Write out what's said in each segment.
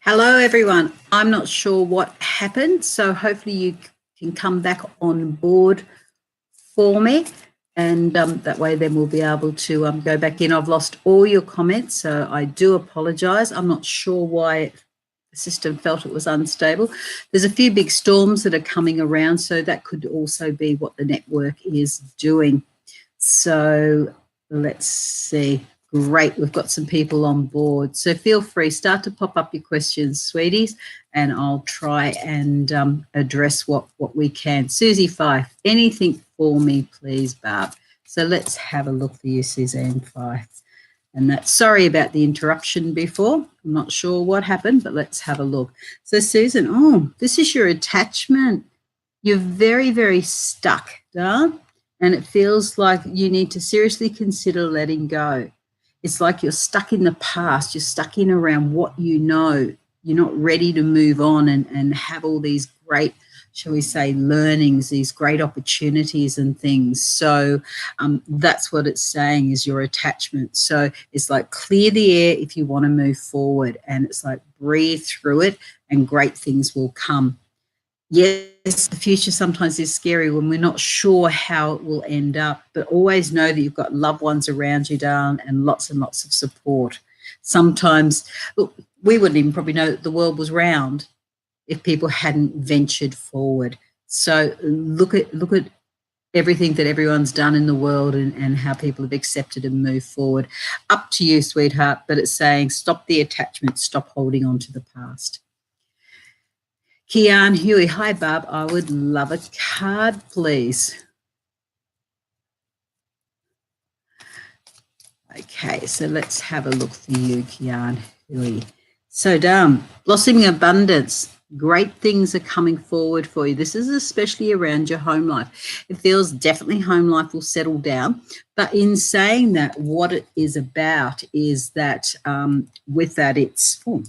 Hello, everyone. I'm not sure what happened, so hopefully you can come back on board for me, and that way then we'll be able to go back in. I've lost all your comments, so I do apologise. I'm not sure why the system felt it was unstable. There's a few big storms that are coming around, so that could also be what the network is doing. So let's see. Great, we've got some people on board. So feel free, start to pop up your questions, sweeties, and I'll try and address what we can. Susie Fife, anything for me, please, Barb. So let's have a look for you, Suzanne Fife. And that's, sorry about the interruption before. I'm not sure what happened, but let's have a look. So Susan, oh, this is your attachment. You're very, very stuck, darling, and it feels like you need to seriously consider letting go. It's like you're stuck in the past. You're stuck in around what you know. You're not ready to move on and have all these great, shall we say, learnings, these great opportunities and things. So that's what it's saying is your attachment. So it's like clear the air if you want to move forward, and it's like breathe through it and great things will come. Yes, the future sometimes is scary when we're not sure how it will end up, but always know that you've got loved ones around you, darling, and lots of support. Sometimes, look, we wouldn't even probably know that the world was round if people hadn't ventured forward. So look at everything that everyone's done in the world and how people have accepted and moved forward. Up to you, sweetheart, but it's saying stop the attachment, stop holding on to the past. Kian Huey, hi Barb, I would love a card, please. Okay, so let's have a look for you, Kian Huey. So, blossoming abundance, great things are coming forward for you. This is especially around your home life. It feels definitely home life will settle down, but in saying that, what it is about is that with that it's, a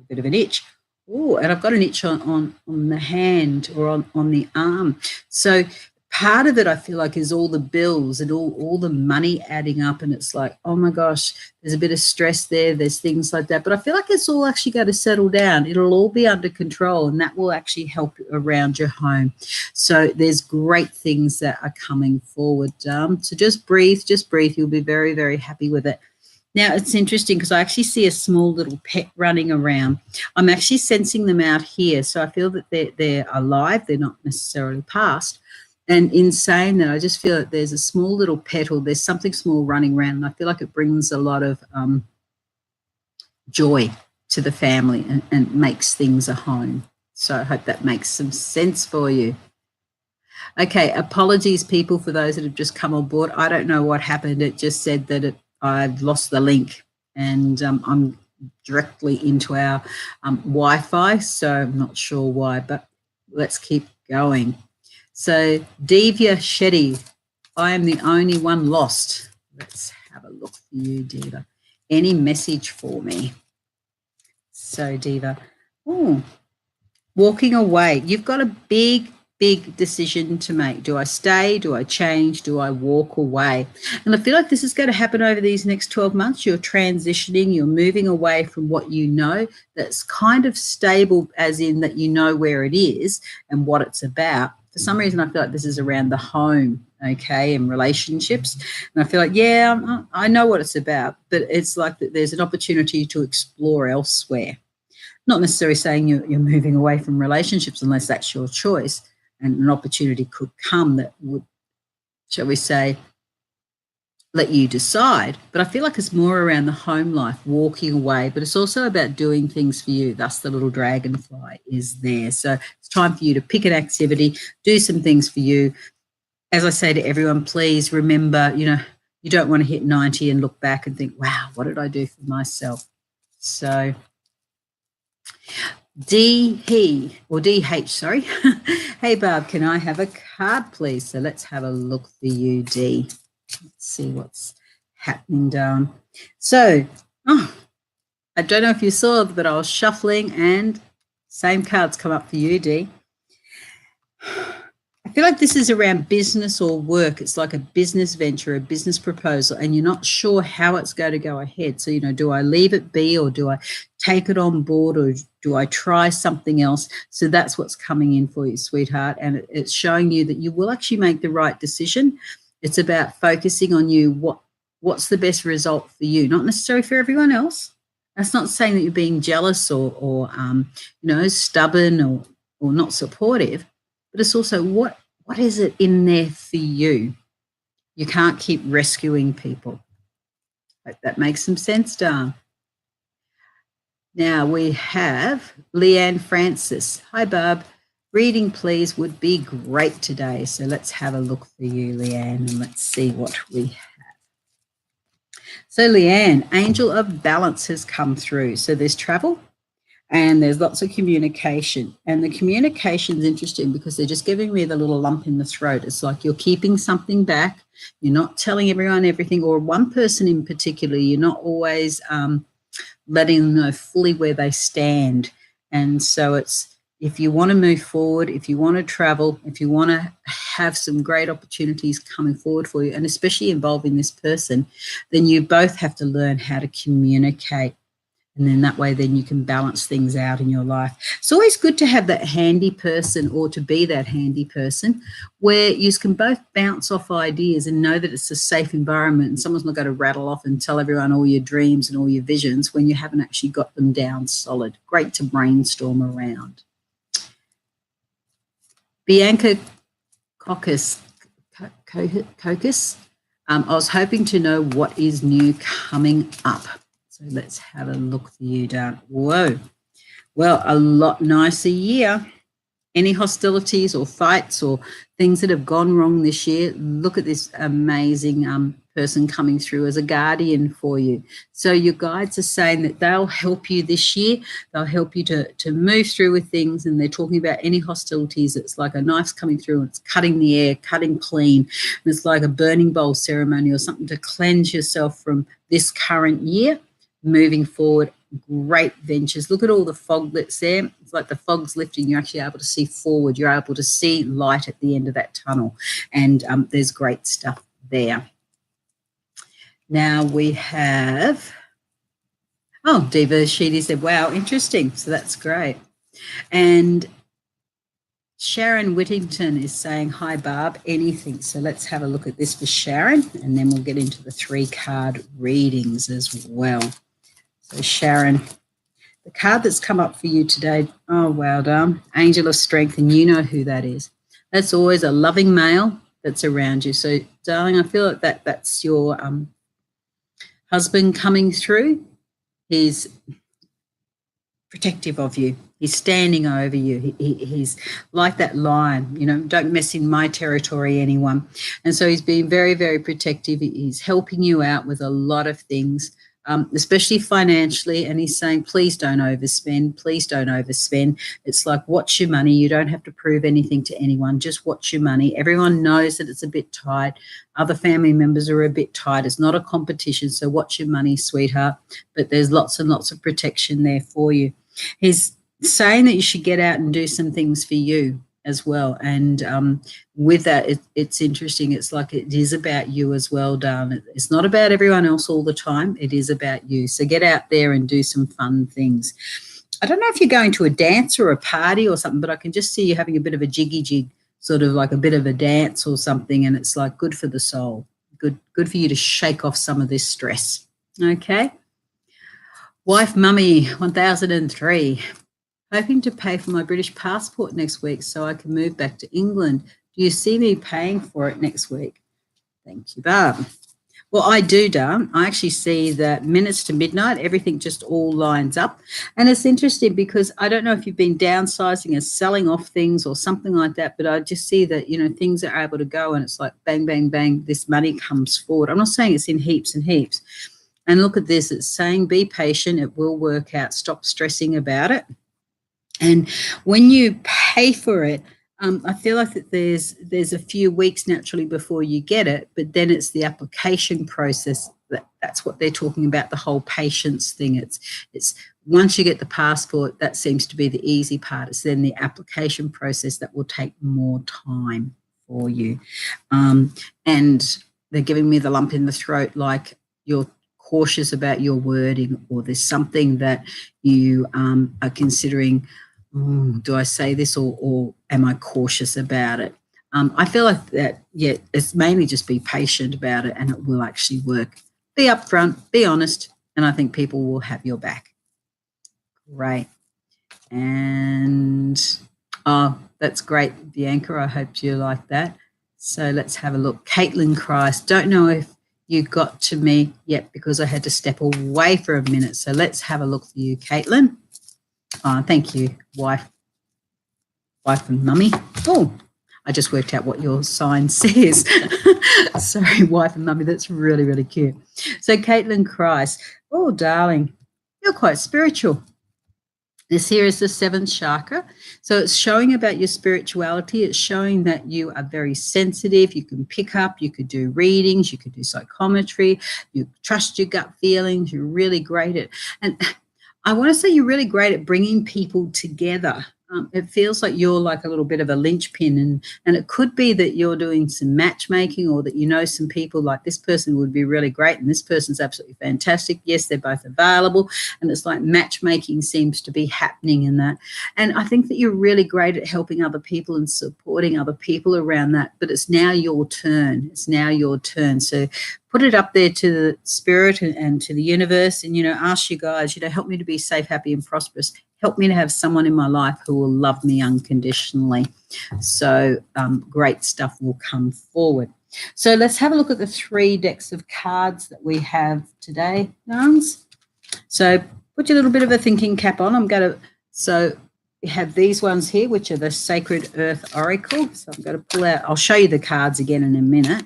bit of an itch. Oh, and I've got an itch on the hand or on the arm. So part of it I feel like is all the bills and all the money adding up, and it's like, oh my gosh, there's a bit of stress there, there's things like that. But I feel like it's all actually going to settle down. It'll all be under control, and that will actually help around your home. So there's great things that are coming forward. So just breathe. You'll be very, very happy with it. Now, it's interesting because I actually see a small little pet running around. I'm actually sensing them out here. So I feel that they're alive. They're not necessarily past. And in saying that, I just feel that there's a small little pet or there's something small running around. And I feel like it brings a lot of joy to the family and makes things a home. So I hope that makes some sense for you. Okay, apologies, people, for those that have just come on board. I don't know what happened. It just said that I've lost the link, and I'm directly into our Wi-Fi, so I'm not sure why, but let's keep going. So Divya Shetty, I am the only one lost. Let's have a look for you, Diva. Any message for me? So Diva, walking away. You've got a big decision to make. Do I stay? Do I change? Do I walk away? And I feel like this is going to happen over these next 12 months. You're transitioning, you're moving away from what you know that's kind of stable, as in that you know where it is and what it's about. For some reason, I feel like this is around the home, okay, and relationships. And I feel like, yeah, I know what it's about, but it's like that there's an opportunity to explore elsewhere. Not necessarily saying you're moving away from relationships unless that's your choice. And an opportunity could come that would, shall we say, let you decide. But I feel like it's more around the home life, walking away, but it's also about doing things for you. Thus the little dragonfly is there. So it's time for you to pick an activity, do some things for you. As I say to everyone, please remember, you don't want to hit 90 and look back and think, wow, what did I do for myself? So DH, sorry. Hey, Barb, can I have a card, please? So let's have a look for you, D. Let's see what's happening down. So, I don't know if you saw, but I was shuffling and same cards come up for you, D. I feel like this is around business or work. It's like a business venture, a business proposal, and you're not sure how it's going to go ahead. So, do I leave it be or do I take it on board, or do I try something else? So that's what's coming in for you, sweetheart. And it's showing you that you will actually make the right decision. It's about focusing on you. What's the best result for you, not necessarily for everyone else. That's not saying that you're being jealous or stubborn or not supportive, but it's also what is it in there for you? You can't keep rescuing people. Hope that makes some sense, darling. Now we have Leanne Francis. Hi, Barb. Reading, please, would be great today. So let's have a look for you, Leanne, and let's see what we have. So Leanne, Angel of Balance has come through. So there's travel and there's lots of communication. And the communication's interesting because they're just giving me the little lump in the throat. It's like you're keeping something back. You're not telling everyone everything, or one person in particular. You're not always letting them know fully where they stand. And so it's, if you want to move forward, if you want to travel, if you want to have some great opportunities coming forward for you, and especially involving this person, then you both have to learn how to communicate. And then that way, then you can balance things out in your life. It's always good to have that handy person, or to be that handy person, where you can both bounce off ideas and know that it's a safe environment, and someone's not going to rattle off and tell everyone all your dreams and all your visions when you haven't actually got them down solid. Great to brainstorm around. Bianca Cocus, I was hoping to know what is new coming up. So let's have a look for you, darling. Whoa. Well, a lot nicer year. Any hostilities or fights or things that have gone wrong this year, look at this amazing person coming through as a guardian for you. So your guides are saying that they'll help you this year. They'll help you to move through with things, and they're talking about any hostilities. It's like a knife's coming through and it's cutting the air, cutting clean. And it's like a burning bowl ceremony or something to cleanse yourself from this current year, moving forward. Great ventures. Look at all the fog that's there. It's like the fog's lifting. You're actually able to see forward. You're able to see light at the end of that tunnel. And there's great stuff there. Now we have, Diva Sheedy said, wow, interesting. So that's great. And Sharon Whittington is saying, hi, Barb, anything. So let's have a look at this for Sharon, and then we'll get into the 3-card readings as well. So Sharon, the card that's come up for you today, oh, wow, darling, Angel of Strength, and you know who that is. That's always a loving male that's around you. So, darling, I feel like that's your husband coming through. He's protective of you. He's standing over you. He's like that lion, don't mess in my territory, anyone. And so he's being very, very protective. He's helping you out with a lot of things. Especially financially, and he's saying, please don't overspend, please don't overspend. It's like, watch your money. You don't have to prove anything to anyone. Just watch your money. Everyone knows that it's a bit tight. Other family members are a bit tight. It's not a competition, so watch your money, sweetheart. But there's lots and lots of protection there for you. He's saying that you should get out and do some things for you as well. And with that, it's interesting. It's like it is about you as well, darling. It's not about everyone else all the time. It is about you. So get out there and do some fun things. I don't know if you're going to a dance or a party or something, but I can just see you having a bit of a jiggy jig, sort of like a bit of a dance or something, and it's like good for the soul. Good for you to shake off some of this stress. Okay. Wife Mummy 1003. Hoping to pay for my British passport next week so I can move back to England. Do you see me paying for it next week? Thank you, Barb. Well, I do, darling. I actually see that minutes to midnight, everything just all lines up. And it's interesting because I don't know if you've been downsizing and selling off things or something like that, but I just see that, things are able to go, and it's like bang, bang, bang, this money comes forward. I'm not saying it's in heaps and heaps. And look at this. It's saying be patient. It will work out. Stop stressing about it. And when you pay for it, I feel like that there's a few weeks naturally before you get it, but then it's the application process. That's what they're talking about, the whole patience thing. It's once you get the passport, that seems to be the easy part. It's then the application process that will take more time for you. And they're giving me the lump in the throat, like you're cautious about your wording, or there's something that you are considering, do I say this or am I cautious about it? I feel like that, yeah, it's mainly just be patient about it and it will actually work. Be upfront, be honest, and I think people will have your back. Great. And, oh, that's great, Bianca. I hope you like that. So let's have a look. Caitlin Christ. Don't know if you got to me yet because I had to step away for a minute. So let's have a look for you, Caitlin. Oh, thank you, wife and mummy. Oh, I just worked out what your sign says. Sorry, wife and mummy, that's really, really cute. So Caitlin Christ, oh, darling, you're quite spiritual. This here is the seventh chakra. So it's showing about your spirituality. It's showing that you are very sensitive. You can pick up, you could do readings, you could do psychometry, you trust your gut feelings. You're really great at, and I want to say you're really great at bringing people together. It feels like you're like a little bit of a linchpin, and it could be that you're doing some matchmaking, or that you know some people like this person would be really great and this person's absolutely fantastic. Yes, they're both available, and it's like matchmaking seems to be happening in that. And I think that you're really great at helping other people and supporting other people around that, but it's now your turn. It's now your turn. So put it up there to the spirit and to the universe, and, ask you guys, help me to be safe, happy, and prosperous. Help me to have someone in my life who will love me unconditionally. So great stuff will come forward. So let's have a look at the 3 decks of cards that we have today, Nans. So put your little bit of a thinking cap on. So we have these ones here, which are the Sacred Earth Oracle. So I'm going to pull out, I'll show you the cards again in a minute.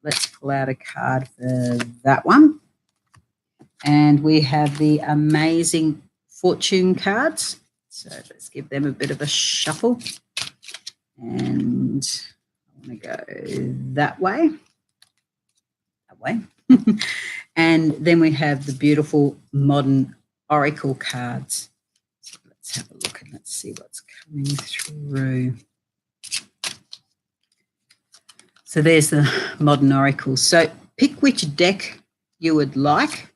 Let's pull out a card for that one. And we have the amazing fortune cards. So let's give them a bit of a shuffle. And I want to go that way. And then we have the beautiful modern oracle cards. So let's have a look and let's see what's coming through. So there's the modern oracle. So pick which deck you would like,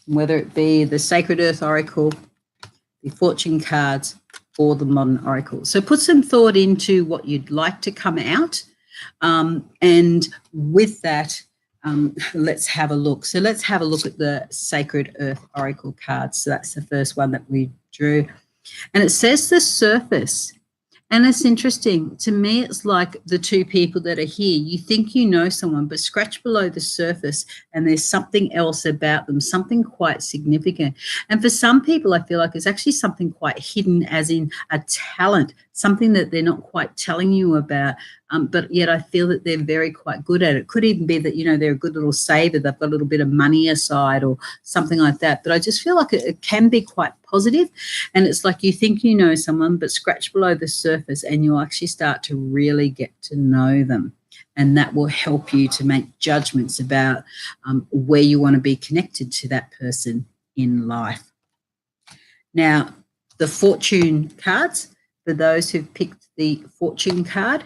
whether it be the Sacred Earth Oracle, the fortune cards, or the modern oracle. So put some thought into what you'd like to come out. And with that, let's have a look. So let's have a look at the Sacred Earth Oracle cards. So that's the first one that we drew. And it says the surface. And it's interesting. To me, it's like the 2 people that are here. You think you know someone, but scratch below the surface and there's something else about them, something quite significant. And for some people, I feel like it's actually something quite hidden, as in a talent, something that they're not quite telling you about, but yet I feel that they're very quite good at it. It could even be that, they're a good little saver. They've got a little bit of money aside or something like that. But I just feel like it can be quite positive. And it's like you think you know someone, but scratch below the surface and you'll actually start to really get to know them. And that will help you to make judgments about where you want to be connected to that person in life. Now, the fortune cards, for those who've picked the fortune card,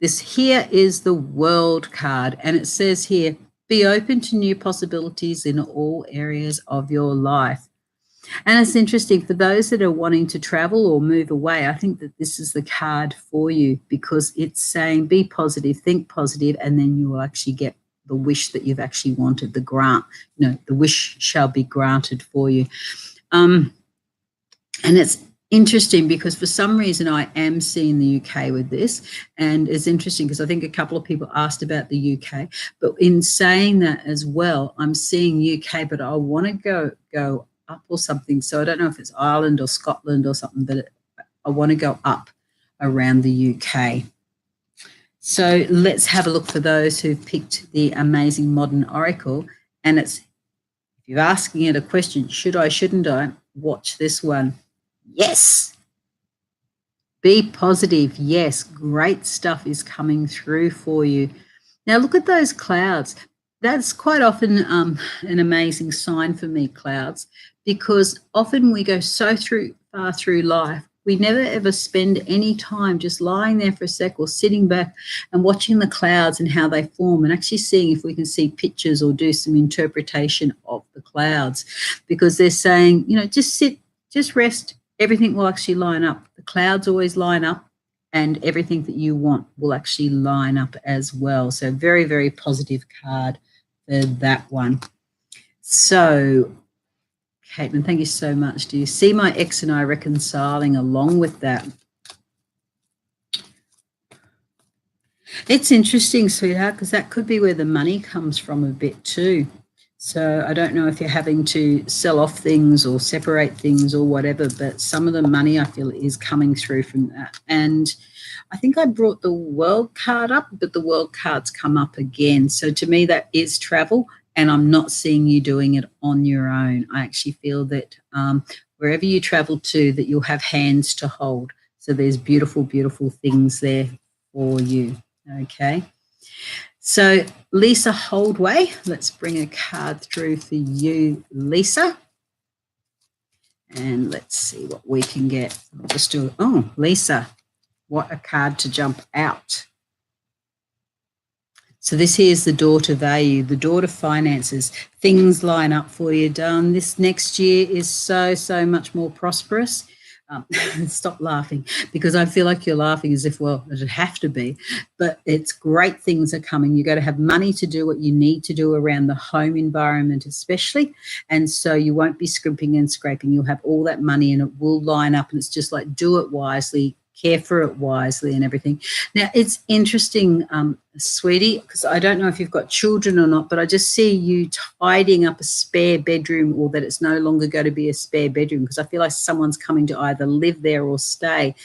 this here is the World card, and it says here, be open to new possibilities in all areas of your life. And it's interesting, for those that are wanting to travel or move away, I think that this is the card for you, because it's saying be positive, think positive, and then you will actually get the wish that you've actually wanted, the grant. The wish shall be granted for you. And it's interesting because for some reason I am seeing the UK with this, and it's interesting because I think a couple of people asked about the UK, but in saying that as well, I'm seeing UK, but I want to go up or something. So I don't know if it's Ireland or Scotland or something, but I want to go up around the UK. So let's have a look for those who've picked the amazing modern oracle. And it's, if you're asking it a question, should I, shouldn't I, watch this one. Yes. Be positive. Yes. Great stuff is coming through for you. Now look at those clouds. That's quite often an amazing sign for me, clouds, because often we go so far through life we never ever spend any time just lying there for a sec or sitting back and watching the clouds and how they form and actually seeing if we can see pictures or do some interpretation of the clouds, because they're saying, just sit, just rest, everything will actually line up. The clouds always line up and everything that you want will actually line up as well. So very, very positive card for that one. So Caitlin, thank you so much. Do you see my ex and I reconciling along with that? It's interesting, sweetheart, because that could be where the money comes from a bit too. So I don't know if you're having to sell off things or separate things or whatever, but some of the money I feel is coming through from that. And I think I brought the World card up, but the World card's come up again. So to me, that is travel. And I'm not seeing you doing it on your own. I actually feel that wherever you travel to, that you'll have hands to hold. So there's beautiful, beautiful things there for you, okay? So Lisa Holdway, let's bring a card through for you, Lisa. And let's see what we can get. I'll just do, oh, Lisa, what a card to jump out. So this here is the daughter value, the daughter finances. Things line up for you, darling. This next year is so, so much more prosperous. Stop laughing, because I feel like you're laughing as if, well, it'd have to be. But it's great things are coming. You're going to have money to do what you need to do around the home environment especially. And so you won't be scrimping and scraping. You'll have all that money and it will line up. And it's just like, do it wisely, care for it wisely and everything. Now, it's interesting, sweetie, because I don't know if you've got children or not, but I just see you tidying up a spare bedroom, or that it's no longer going to be a spare bedroom, because I feel like someone's coming to either live there or stay.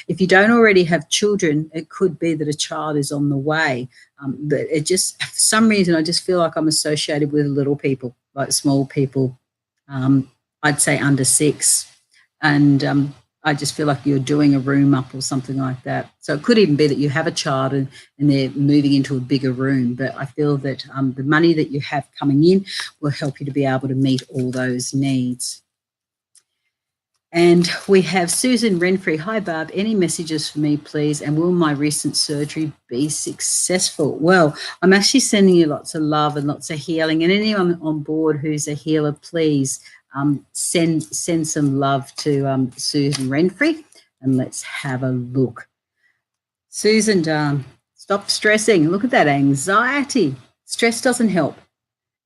If you don't already have children, it could be that a child is on the way. But it just, for some reason, I just feel like I'm associated with little people, like small people, I'd say under 6. And I just feel like you're doing a room up or something like that. So it could even be that you have a child and they're moving into a bigger room. But I feel that the money that you have coming in will help you to be able to meet all those needs. And we have Susan Renfrey. Hi, Barb. Any messages for me, please? And will my recent surgery be successful? Well, I'm actually sending you lots of love and lots of healing. And anyone on board who's a healer, please send some love to Susan Renfrey, and let's have a look. Susan, stop stressing. Look at that anxiety. Stress doesn't help.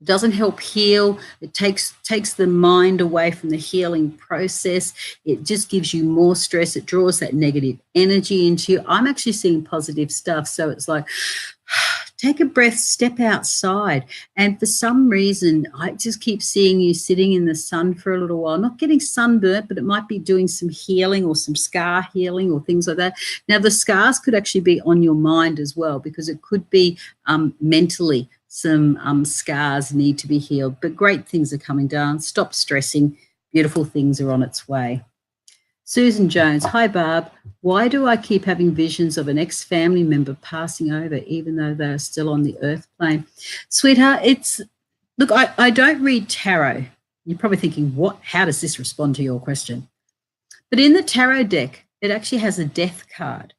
It doesn't help heal. It takes the mind away from the healing process. It just gives you more stress. It draws that negative energy into you. I'm actually seeing positive stuff. So it's like, take a breath, step outside. And for some reason, I just keep seeing you sitting in the sun for a little while, not getting sunburnt, but it might be doing some healing or some scar healing or things like that. Now, the scars could actually be on your mind as well, because it could be mentally some scars need to be healed. But great things are coming down. Stop stressing. Beautiful things are on its way. Susan Jones, hi, Barb. Why do I keep having visions of an ex-family member passing over, even though they're still on the earth plane? Sweetheart, look, I don't read tarot. You're probably thinking, what? How does this respond to your question? But in the tarot deck, it actually has a death card.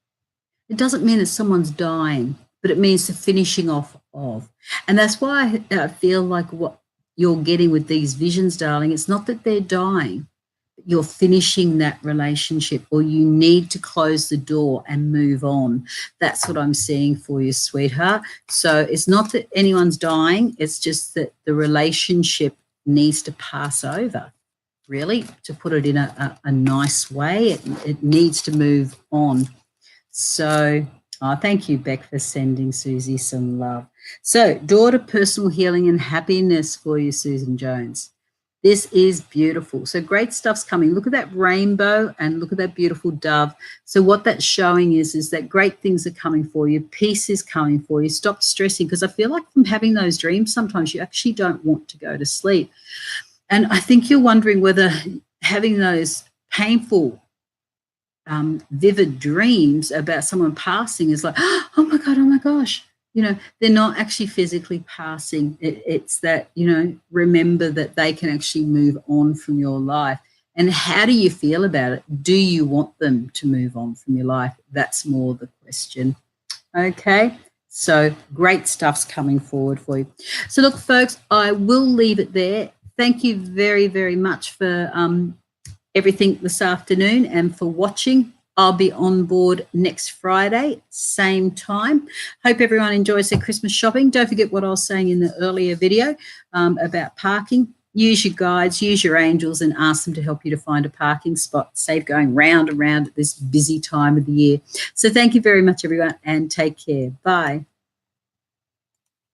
It doesn't mean that someone's dying, but it means the finishing off of. And that's why I feel like what you're getting with these visions, darling, it's not that they're dying. You're finishing that relationship, or you need to close the door and move on. That's what I'm seeing for you, sweetheart. So it's not that anyone's dying. It's just that the relationship needs to pass over, really, to put it in a nice way. It needs to move on. So thank you, Beck, for sending Susie some love. So daughter, personal healing and happiness for you, Susan Jones. This is beautiful. So great stuff's coming. Look at that rainbow and look at that beautiful dove. So what that's showing is that great things are coming for you. Peace is coming for you. Stop stressing, because I feel like from having those dreams, sometimes you actually don't want to go to sleep. And I think you're wondering whether having those painful, vivid dreams about someone passing is like, oh my God, oh my gosh. You know, they're not actually physically passing. It's that, remember that they can actually move on from your life. And how do you feel about it? Do you want them to move on from your life? That's more the question. Okay, so great stuff's coming forward for you. So look, folks, I will leave it there. Thank you very, very much for everything this afternoon and for watching. I'll be on board next Friday, same time. Hope everyone enjoys their Christmas shopping. Don't forget what I was saying in the earlier video about parking. Use your guides, use your angels, and ask them to help you to find a parking spot. Save going round and round at this busy time of the year. So thank you very much, everyone, and take care. Bye.